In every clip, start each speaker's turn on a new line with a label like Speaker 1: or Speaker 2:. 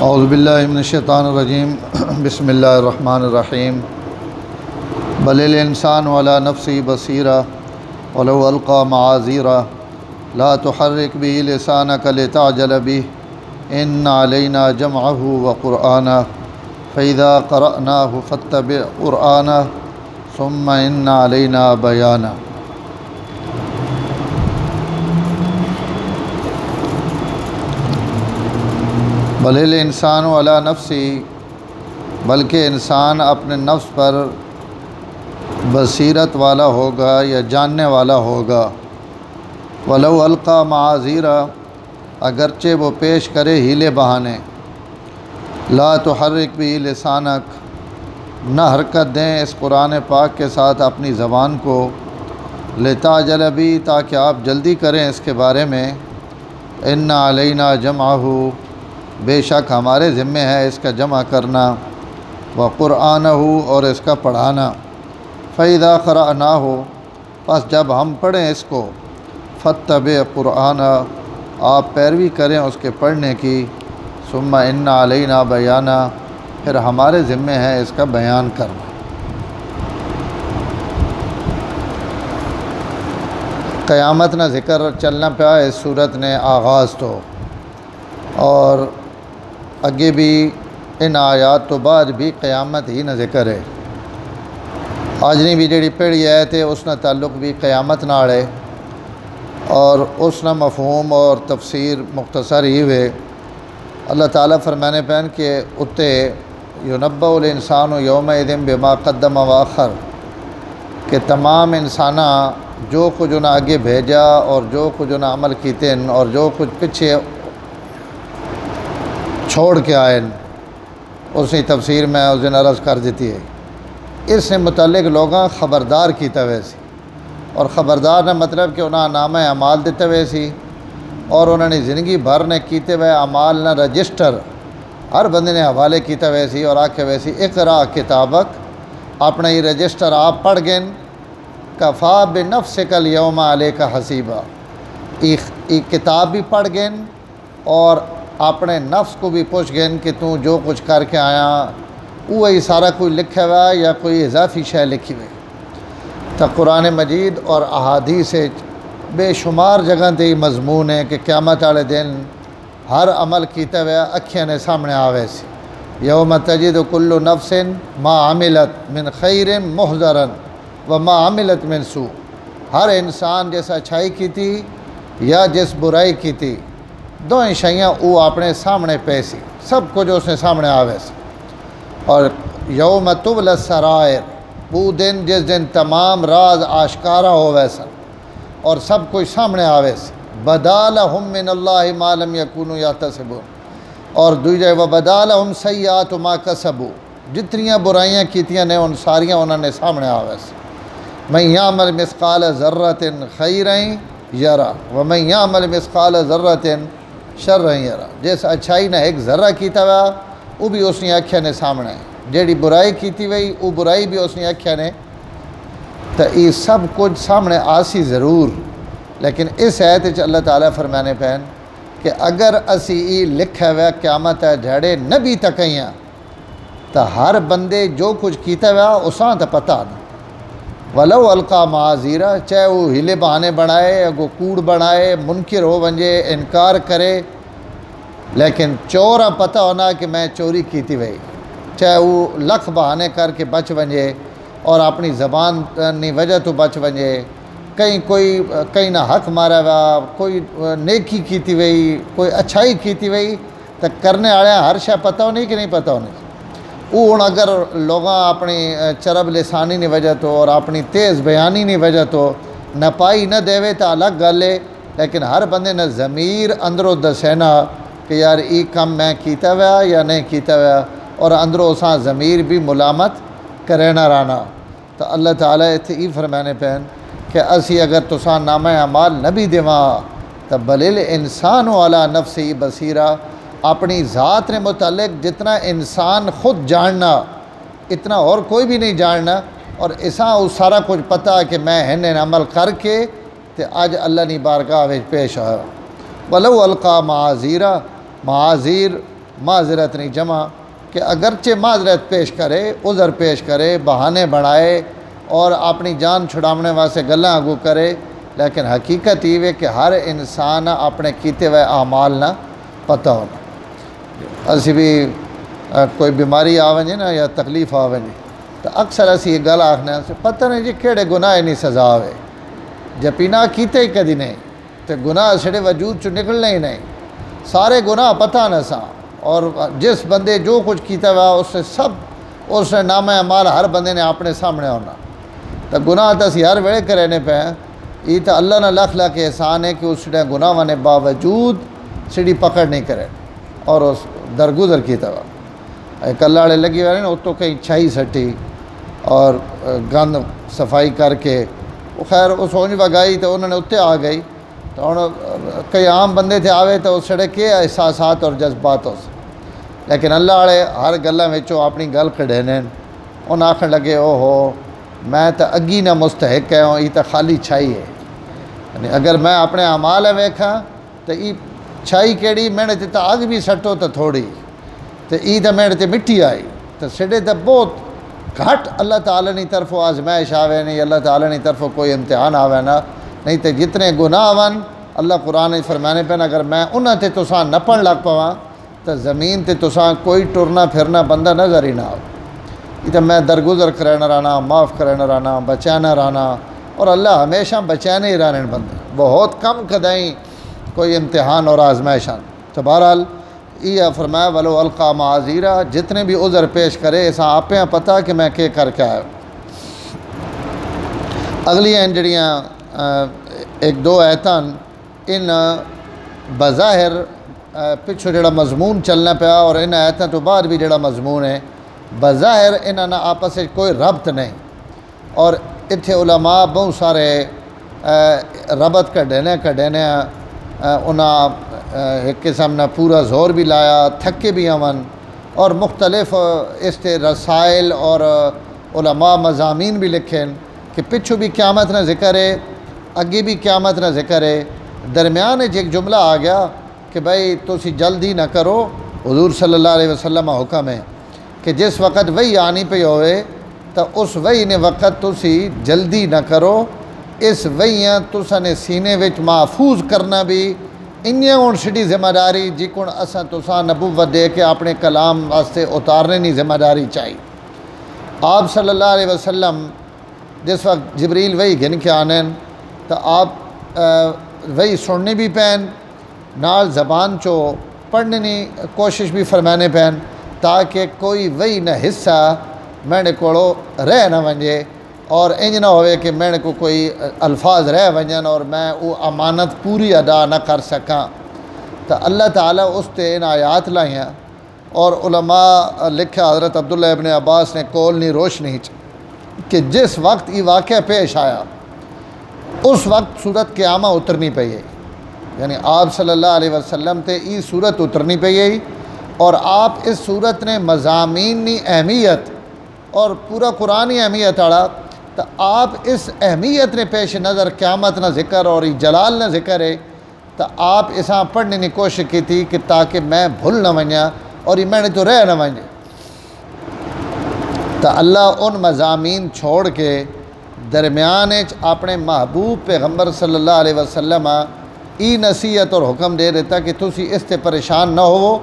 Speaker 1: اعوذ باللہ من الشیطان الرجیم بسم اللہ الرحمن الرحیم بل الانسان علی نفسی بصیرہ ولو القی معاذیرہ لا تحرک به لسانک لتعجل به ان علینا جمعہ وقرآنہ فاذا قرأناہ فاتبع قرآنہ ثم ان علینا بیانہ۔ بل الانسان علی نفسی، بلکہ انسان اپنے نفس پر بصیرت والا ہوگا یا جاننے والا ہوگا۔ ولو القی معاذیرہ، اگرچہ وہ پیش کرے ہیلے بہانے۔ لا تحرک به لسانک، نہ حرکت دیں اس قرآن پاک کے ساتھ اپنی زبان کو، لتعجل به، تاکہ آپ جلدی کریں اس کے بارے میں۔ ان علینا جمعہ، بے شک ہمارے ذمے ہے اس کا جمع کرنا، وقرآنہ، اور اس کا پڑھانا۔ فاذا قرأناہ، پس جب ہم پڑھیں اس کو، فاتبع قرآنہ، آپ پیروی کریں اس کے پڑھنے کی۔ ثم ان علینا بیانہ، پھر ہمارے ذمے ہے اس کا بیان کرنا۔ قیامت نہ ذکر چلنا پیا اس صورت نے آغاز تو، اور اگے بھی ان آیات تو بعد بھی قیامت ہی نہ ذکر ہے۔ آجنی بھی جڑی پڑھی آیت ہے اس نہ تعلق بھی قیامت نہ آڑے، اور اس نہ مفہوم اور تفسیر مختصر ہی ہوئے۔ اللہ تعالیٰ فرمانے پہن کہ اتے ینبأ الانسان یومئذ بما قدم واخر، کہ تمام انسانہ جو کچھ انہیں آگے بھیجا اور جو کچھ انہیں عمل کیتے ہیں اور جو کچھ پیچھے چھوڑ کے آئے، اسی تفسیر میں اس دن عرض کر دیتی ہے۔ اس سے متعلق لوگاں خبردار کیتا ہوئے سی، اور خبردار نہ مطلب کہ انہاں نامہ اعمال دیتے ہوئے سی، اور انہوں نے زندگی بھر نے کیتے ہوئے اعمال نہ رجسٹر ہر بندے نے حوالے کیتا ہوئے سی، اور آکھے ہوئے سی اقرا کتابک، اپنا یہ رجسٹر آپ پڑھ گئے، کفا بنفسک الیوم علیک حسیبہ، ایک کتاب بھی پڑھ گئے اور اپنے نفس کو بھی پوچھ گئے کہ تو جو کچھ کر کے آیا وہی سارا کوئی لکھا ہوا ہے یا کوئی اضافی شے لکھی ہوئی۔ تو قرآن مجید اور احادیث بے شمار جگہ تے مضمون ہے کہ قیامت والے دن ہر عمل کیتا ہوا اکھیاں نے سامنے آوے سی۔ یوم تجد کل نفس ما عملت من خیر محضرا وما عملت من سوء، ہر انسان جس اچھائی کی تھی یا جس برائی کی تھی، دوئیں شیاں وہ اپنے سامنے پیسی، سب کچھ اس نے سامنے آوے سی۔ اور یوم تبلی السرائر، وہ دن جس دن تمام راز آشکارا ہوئے سن اور سب کچھ سامنے آوے سی۔ بدا لہم من اللہ ما لم یکونوا یحتسبون، اور دوجہ وبدا لہم سیئات ما کسبوا، جتنیاں برائیاں کیتیاں نے ان ساریاں انہوں نے سامنے آوے سی۔ من یعمل مثقال ذرۃ خیرا یرا ومن یعمل مثقال ذرۃ شرا یرا، جس اچھائی نے ایک ذرہ کیتا ہوا وہ بھی اس نے اکھیاں نے سامنے، جیڑی برائی کیتی ہوئی وہ برائی بھی اس نے اکھیاں نے، تو یہ سب کچھ سامنے آسی ضرور۔ لیکن اس آیت وچ اللہ تعالیٰ فرمانے پہن کہ اگر اسی یہ لکھا ہوا قیامت ہے جھڑے نبی تکیاں، تو ہر بندے جو کچھ کیتا ہوا اساں تو پتہ نہ۔ ولو القی معاذیرہ، چاہے وہ ہلے بہانے بنائے، اگو کوڑ بنائے، منکر ہو ونجے، انکار کرے، لیکن چورا پتہ ہونا کہ میں چوری کیتی ہوئی، چاہے وہ لکھ بہانے کر کے بچ ونجے اور اپنی زبان نی وجہ تو بچ ونجے، کہیں نہ حق مارا ہوا، کوئی نیکی کیتی ہوئی، کوئی اچھائی کیتی ہوئی، تو کرنے والے ہر شے پتہ ہونی کہ نہیں پتہ ہونی۔ وہ ہن اگر لوگاں اپنی چرب لسانی نی وجہ تو اور اپنی تیز بیانی نی وجہ تو نپائی نہ دے تو الگ گل ہے، لیکن ہر بندے نے ضمیر اندروں دسینا کہ یار ای کم میں کیتا ہوا یا نہیں کیتا ہوا، اور اندروں اساں ضمیر بھی ملامت کرے نہ رانا۔ تو اللہ تعالیٰ اتھے ای فرمانے پہن کہ اسی اگر تساں نامہ اعمال نہ بھی دیواں تو بل الانسان علی نفسی بصیرہ، اپنی ذات نے متعلق جتنا انسان خود جاننا اتنا اور کوئی بھی نہیں جاننا، اور اساں وہ سارا کچھ پتہ کہ میں ہن عمل کر کے تے اج اللہ نی بارگاہ وچ پیش آیا۔ ولو القی معاذیرہ، معاذیر معذرت نہیں جمع کہ اگرچہ معذرت پیش کرے، عذر پیش کرے، بہانے بڑھائے اور اپنی جان چھڑانے واسطے گلاں اگو کرے، لیکن حقیقت یہ ہے کہ ہر انسان اپنے کیتے ہوئے اعمال نہ پتہ ہونا۔ اسی بھی کوئی بیماری آ ونجے نا یا تکلیف آ ونجے تو اکثر اسی یہ گل آکھنے سے پتہ نہیں جی کیڑے گناہ نہیں سزا ہوئے، جب پینا کیتے ہی کدی نہیں تو گناہ سڑے وجود چو نکلنے ہی نہیں، سارے گناہ پتہ نہ سا، اور جس بندے جو کچھ کیتا ہوا اس سے سب اس نے نام اعمال ہر بندے نے اپنے سامنے ہونا، تو گناہ تو اسی ہر ویلے کرنے پہ ہیں۔ یہ تو اللہ نے لاکھ لاکھ احسان ہے کہ اس نے گناہ نے باوجود سڑی پکڑ نہیں کرے اور اس درگزر کیتا ہوا۔ ایک اللہ والے لگی ہوئے نا اتو کہیں چھائی سٹی اور گند صفائی کر کے وہ خیر اس ہونج وگائی تو انہوں نے اتنے آ گئی، تو کئی عام بندے تھے آوے تو اس سڑے کے احساسات اور جذبات ہو، لیکن اللہ والے ہر گلہ وچوں اپنی گل کھڑینے انہوں آکھن لگے او ہو میں تو اگی نہ مستحق ہے یہ تو خالی چھائی ہے، یعنی اگر میں اپنے اعمال ویکھاں تو یہ چھائی کیڑی میں نے تو اگ بھی سٹو تو تھوڑی تو یہ تو میرے تے مٹی آئی تو سڑے تو بہت گھٹ اللہ تعالیٰ نے طرف آزمائش آوے نہیں، اللہ تعالیٰ نے طرف کوئی امتحان آوے نا، نہیں تو جتنے گناہ ون اللہ قرآن فرمانے پہ اگر میں انہاں تے تساں نپن لگ پواں تو زمین تے تساں کوئی ٹرنا پھرنا بندہ نظر ہی نہ ہو، یہ تو میں درگزر کرنا رہنا، معاف کرنا رہنا، بچانا رہنا، اور اللہ ہمیشہ بچانے ہی رہنے بندہ، بہت کم کدائیں کوئی امتحان اور آزمائشاں۔ تو بہرحال یہ فرمایا ولو القا معاذیرہ جتنے بھی عذر پیش کرے ایسا آپ پتہ کہ میں کہ کر کے آیا۔ اگلی ہیں جڑیاں ایک دو ایتان ان بظاہر پچھو جڑا مضمون چلنا پیا اور ان ایتاں تو بعد بھی جڑا مضمون ہے بظاہر انہاں نا آپس میں کوئی ربط نہیں، اور اتھے علماء بہت سارے ربط کڈینے انہاں ایک قسم نہ پورا زور بھی لایا، تھکے بھی آون، اور مختلف اس تے رسائل اور علماء مضامین بھی لکھیں کہ پچھو بھی قیامت نہ ذکر ہے، اگے بھی قیامت نہ ذکر ہے، درمیان ایک جملہ آ گیا کہ بھائی تسی جلدی نہ کرو، حضور صلی اللہ علیہ وسلم حکم ہے کہ جس وقت وہی آنی پہ ہوئے تو اس وہی نے وقت تسی جلدی نہ کرو، اس وہیاں تساں نے سینے وچ محفوظ کرنا بھی انیاں ہون سڑی ذمہ داری جی کون اساں تساں نبوت دے کے اپنے کلام واسطے اتارنے نہیں ذمہ داری چاہیے۔ آپ صلی اللہ علیہ وسلم جس وقت جبریل وہی گھن کے آنیں تو آپ وہی سننے بھی پین نال زبان چو پڑھنے نہیں کوشش بھی فرمانے پین تاکہ کوئی وہی نہ حصہ میرے کو رہ نہ ونجے اور انج نہ ہوئے کہ میرے کو کوئی الفاظ رہ ونجن اور میں وہ امانت پوری ادا نہ کر سکاں۔ تو اللہ تعالیٰ اس تے ان آیات لائیں اور علماء لکھا حضرت عبداللہ ابن عباس نے کول نہیں روشنی کہ جس وقت یہ واقعہ پیش آیا اس وقت صورت قیامہ اترنی پئی ہے، یعنی آپ صلی اللہ علیہ وسلم تے یہ صورت اترنی پئی ہے، اور آپ اس صورت نے مضامینی اہمیت اور پورا قرآنی اہمیت آڑا تو آپ اس اہمیت نے پیش نظر قیامت نہ ذکر اور جلال نہ ذکر ہے تو آپ اساں پڑھنے کی کوشش کی تھی کہ تاکہ میں بھول نہ ونجا اور یہ میں نے تو رہ نہ ونجے۔ تو اللہ ان مضامین چھوڑ کے درمیان اپنے محبوب پیغمبر صلی اللہ علیہ وسلم ای نصیحت اور حکم دے دیتا کہ تسی اس سے پریشان نہ ہو،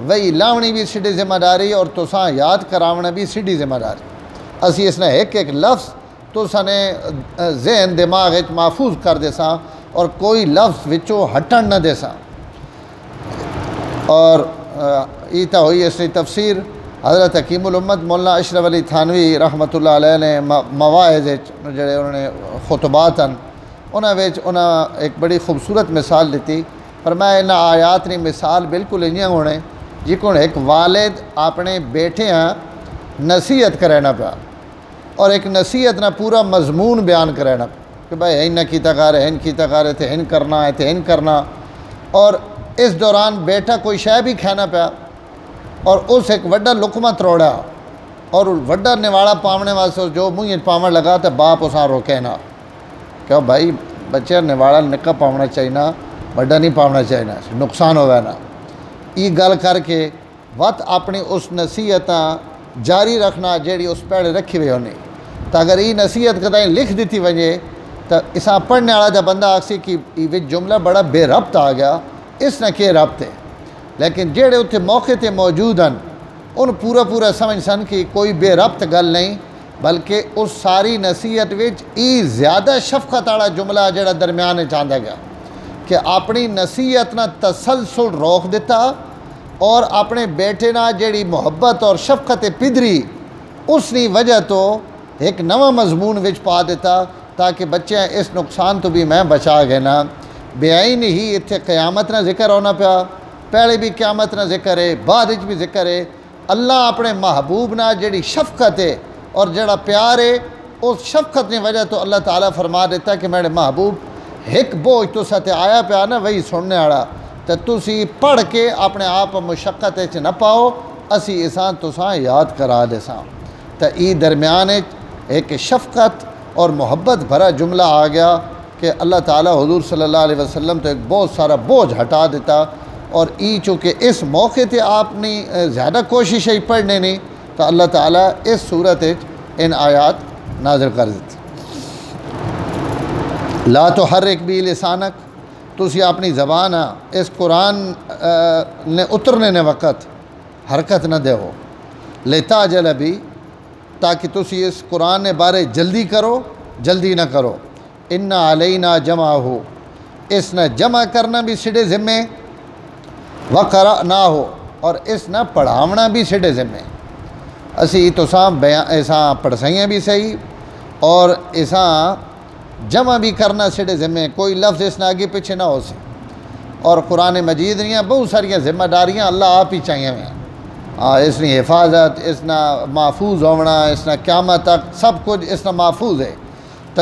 Speaker 1: وہی لاونی بھی سیدھی ذمہ داری اور تساں یاد کراونا بھی سیدھی ذمہ داری، اسی اس نے ایک ایک لفظ تساں نے ذہن دماغ محفوظ کر دے ساں اور کوئی لفظ وچوں ہٹن نہ دے ساں۔ اور یہ تو ہوئی اس نے تفسیر حضرت حکیم الامت مولانا اشرف علی تھانوی رحمۃ اللہ علیہ نے مواعظ جڑے انہوں نے خطبات انہاں ایک بڑی خوبصورت مثال دیتی، فرمایا ان آیات نے مثال بالکل انجاں ہونے جی کون ایک والد اپنے بیٹے ہاں نصیحت کرینا پیا اور ایک نصیحت نہ پورا مضمون بیان کرینا کہ بھائی ہن نہ کیتا کار ہے، ہن کیتا کار ہے، تھے ہن کرنا ہے، تھے ہن کرنا، اور اس دوران بیٹا کوئی شے بھی کھانا پیا اور اس ایک وڈا لقمہ تروڑا اور وڈا نواڑا پاونے واسطے جو منہ پاون لگا تو باپ اساں روکے نہ کہ بھائی بچے نواڑا نکا پاونا چاہیے نا، وڈا نہیں پاونا چاہیے نا، نقصان ہوئے نا، یہ گل کر کے وت اپنی اس نصیحتاں جاری رکھنا جیڑی اس پیڑے رکھی ہوئی ہونی. تو اگر یہ نصیحت کدیں لکھ دیتی وجے تو اساں پڑھنے والا جب بندہ آکسی کہ یہ جملہ بڑا بے ربط آ گیا، اس نہ کہ ربط ہے. لیکن جیڑے اتنے موقع تے موجود ہیں ان پورا سمجھ سن کہ کوئی بے ربط گل نہیں، بلکہ اس ساری نصیحت وچ ای زیادہ شفقت والا جملہ جڑا درمیان چاہتا گیا کہ اپنی نصیحت نہ تسلسل روک دیتا اور اپنے بیٹے نہ جیڑی محبت اور شفقت پدری اس نی وجہ تو ایک نواں مضمون وچ پا دیتا تاکہ بچے اس نقصان تو بھی میں بچا گئے نا. بیائی ہی اتنے قیامت نہ ذکر ہونا پیا، پہلے بھی قیامت نہ ذکر ہے، بعد بھی ذکر ہے. اللہ اپنے محبوب نہ جڑی شفقت ہے اور جڑا پیار ہے اس شفقت کی وجہ تو اللہ تعالیٰ فرما دیتا کہ میرے محبوب ایک بوجھ تو ساتھ آیا پیا نا وہی سننے والا تو تسی پڑھ کے اپنے آپ مشقت نہ پاؤ، اسی اساں تساں یاد کرا دے ساں. تو ای درمیان ایک شفقت اور محبت بھرا جملہ آ گیا کہ اللہ تعالیٰ حضور صلی اللہ علیہ وسلم تو ایک بہت سارا بوجھ ہٹا دیتا. اور ای چونکہ اس موقع تے آپ نے زیادہ کوشش ہے پڑھنے نہیں تو اللہ تعالیٰ اس صورت ان آیات نازل کر دیتی. لا تحرک بھی لسانک، تسی اپنی زبان اس قرآن نے اترنے نے وقت حرکت نہ دے ہو. لتعجل بھی، تاکہ تسی اس قرآن نے بارے جلدی کرو، جلدی نہ کرو. ان علینا جمع ہو، اس نہ جمع کرنا بھی سڈے ذمے، وقرأنا ہو اور اس نہ پڑھاونا بھی سڈے ذمے. اسی تساں ایساں پڑھ سائیں بھی صحیح اور ایساں جمع بھی کرنا سڈے ذمے، کوئی لفظ اس نہ آگے پیچھے نہ ہو سی. اور قرآن مجید نہیں بہت ساری ذمہ داریاں اللہ آپ ہی چاہیے ہوئے ہیں. اس نے حفاظت، اس نہ محفوظ ہونا، اس نہ قیامت تک سب کچھ اس نہ محفوظ ہے. تو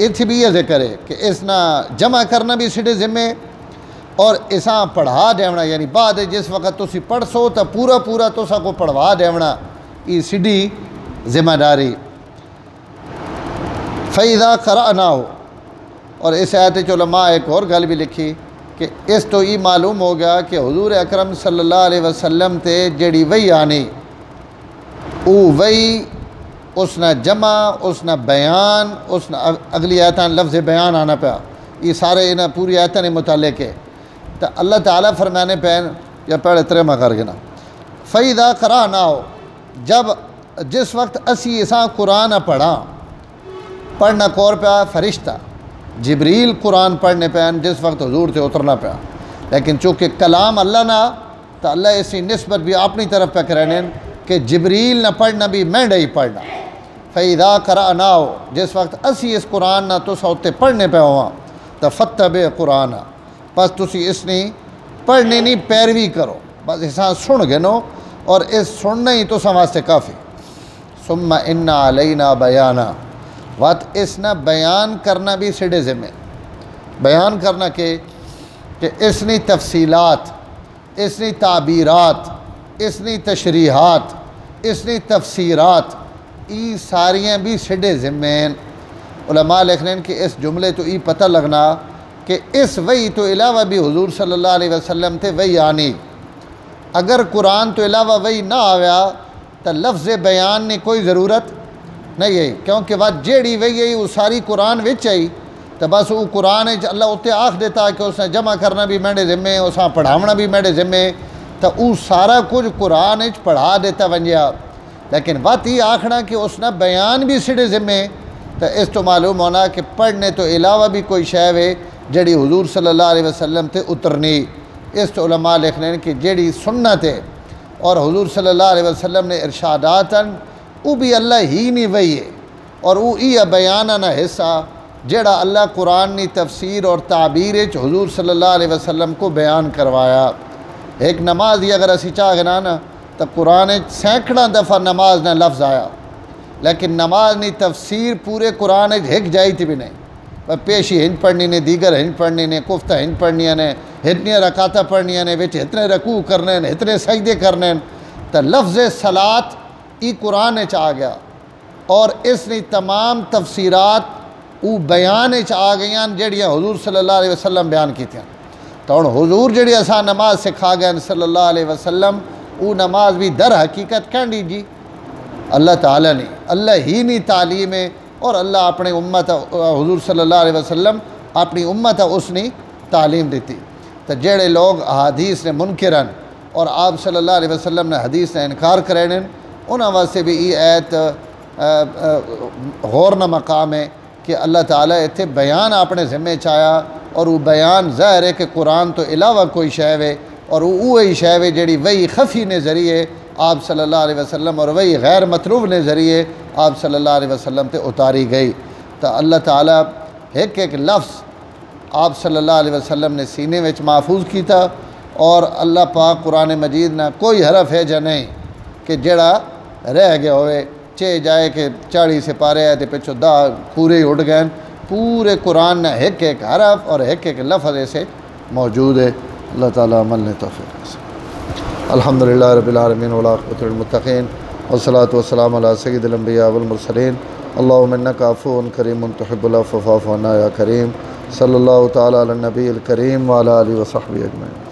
Speaker 1: اتھ بھی یہ ذکر ہے کہ اس نہ جمع کرنا بھی سڈے ذمے اور اساں پڑھا دیونا، یعنی بعد جس وقت تسی پڑھ سو تو پورا تساں کو پڑھوا دیونا، یہ سڈی ذمہ داری. فَإِذَا قَرَأْنَاهُ، اور اس آیت علماء ایک اور گل بھی لکھی کہ اس تو یہ معلوم ہو گیا کہ حضور اکرم صلی اللہ علیہ وسلم تے جڑی وحی آنی او وحی اس نہ جمع، اس نہ بیان، اس نہ اگلی آیتاں لفظ بیان آنا پیا، یہ سارے انہیں پوری آیتاں نے متعلق ہے. تو اللہ تعالیٰ فرمانے پہن یا پہلے ترمہ کر گنا فَإِذَا قَرَأْنَاهُ، جب جس وقت اسی اساں قرآن پڑھا، پڑھنا کور پیا فرشتہ جبریل قرآن پڑھنے پہن جس وقت حضور تے اترنا پیا. لیکن چونکہ کلام اللہ نہ تو اللہ اسی نسبت بھی اپنی طرف پہ کرنے کہ جبریل نہ پڑھنا بھی میں ہی پڑھنا. فَإِذَا قَرَأْنَاهُ، جس وقت اسی اس قرآن نہ تو سوتے پڑھنے پہ ہوا تو فَاتَّبِعْ قرآن، بس تسی اس نے پڑھنے نہیں پیروی کرو، بس اساں سن گنو اور اس سننا ہی تو واسطے کافی. ثُمَّ إِنَّ عَلَيْنَا بَيَانًا، وات اس نہ بیان کرنا بھی سڈے ذمے. بیان کرنا کہ اس نے تفصیلات، اس نے تعبیرات، اس نے تشریحات، اس نے تفسیرات، یہ ساریاں بھی سڈے ذمے. علماء لکھنے کہ اس جملے تو یہ پتہ لگنا کہ اس وحی تو علاوہ بھی حضور صلی اللہ علیہ وسلم تھے وحی آنی. اگر قرآن تو علاوہ وحی نہ آیا تو لفظ بیان نے کوئی ضرورت نہیں ہے، کیونکہ وہ جیڑی وحی ہے وہ ساری قرآن وچ آئی تو بس وہ قرآن اللہ اتنے آکھ دیتا کہ اس نے جمع کرنا بھی میرے ذمے، اس نے پڑھاونا بھی میرے ذمے، تو وہ سارا کچھ قرآن پڑھا دیتا ونجیا. لیکن بات یہ آکھنا کہ اس نے بیان بھی سڈے ذمے، تو اس تو معلوم ہونا کہ پڑھنے تو علاوہ بھی کوئی شے ہے جڑی حضور صلی اللہ علیہ وسلم تے اترنی. اس تو علماء لکھنے کہ جڑی سنت ہے اور حضور صلی اللہ علیہ وسلم نے ارشادات وہ بھی اللہ ہی نہیں وحی ہے، اور وہ یہ بیانہ نہ حصہ جڑا اللہ قرآن نی تفسیر اور تعبیر حضور صلی اللہ علیہ وسلم کو بیان کروایا. ایک نماز ہی اگر اسی چاہ گنا نا تو قرآن سینکڑا دفعہ نماز نہ لفظ آیا، لیکن نماز نی تفسیر پورے قرآن ہک جائی تھی بھی نہیں. پیشی ہنج پڑھنی نے، دیگر ہنج پڑھنی نے، کفتہ ہنج پڑھنی نے، اتنی رکعتیں پڑھنی نے، وچ اتنے رکوع کرنے نے، اتنے سجدے کرنے. تو لفظ صلاۃ ای قرآن آ گیا اور اس نے تمام تفسیرات وہ بیان آ گئی جڑیاں حضور صلی اللہ علیہ وسلم بیان کی تھیں. تو ہن حضور جڑی اساں نماز سکھا گئے صلی اللہ علیہ وسلم وہ نماز بھی در حقیقت کہنی جی اللہ تعالیٰ نے اللہ ہی نہیں تعلیم ہے اور اللہ اپنے امت حضور صلی اللہ علیہ وسلم اپنی امت اس نے تعلیم دیتی تو جڑے لوگ احادیث نے منکرن اور آپ صلی اللہ علیہ وسلم نے حدیث نے انکار کریں انہاں واسطے بھی یہ ایت غور نہ مقام ہے کہ اللہ تعالیٰ اتنے بیان اپنے ذمے چایا اور وہ بیان ظاہر ہے کہ قرآن تو علاوہ کوئی شے ہے اور وہی شے ہے جڑی وہی خفی نے ذریعے آپ صلی اللہ علیہ وسلم اور وہی غیر مطلوب نے ذریعے آپ صلی اللہ علیہ وسلم تے اتاری گئی تو اللہ تعالیٰ ایک ایک لفظ آپ صلی اللہ علیہ وسلم نے سینے وچ محفوظ کیتا اور اللہ پاک قرآن مجید نہ کوئی حرف ہے جا نہیں کہ جڑا رہ گیا ہوئے چے جائے کہ 40 سپارے ہے تے پچھو 10 پورے اڑ گئے پورے قرآن نہ ایک ایک حرف اور ایک ایک لفظ ایسے موجود ہے اللہ تعالیٰ عمل نے توفیق الحمدللہ رب العالمین والعاقبۃ للمتقین والصلاۃ والسلام علی سید الانبیاء والمرسلین اللہم انک عفو کریم تحب العفو فاعف عنا یا کریم صلی اللہ تعالیٰ علی النبی الکریم وعلی آلہ وصحبہ اجمعین.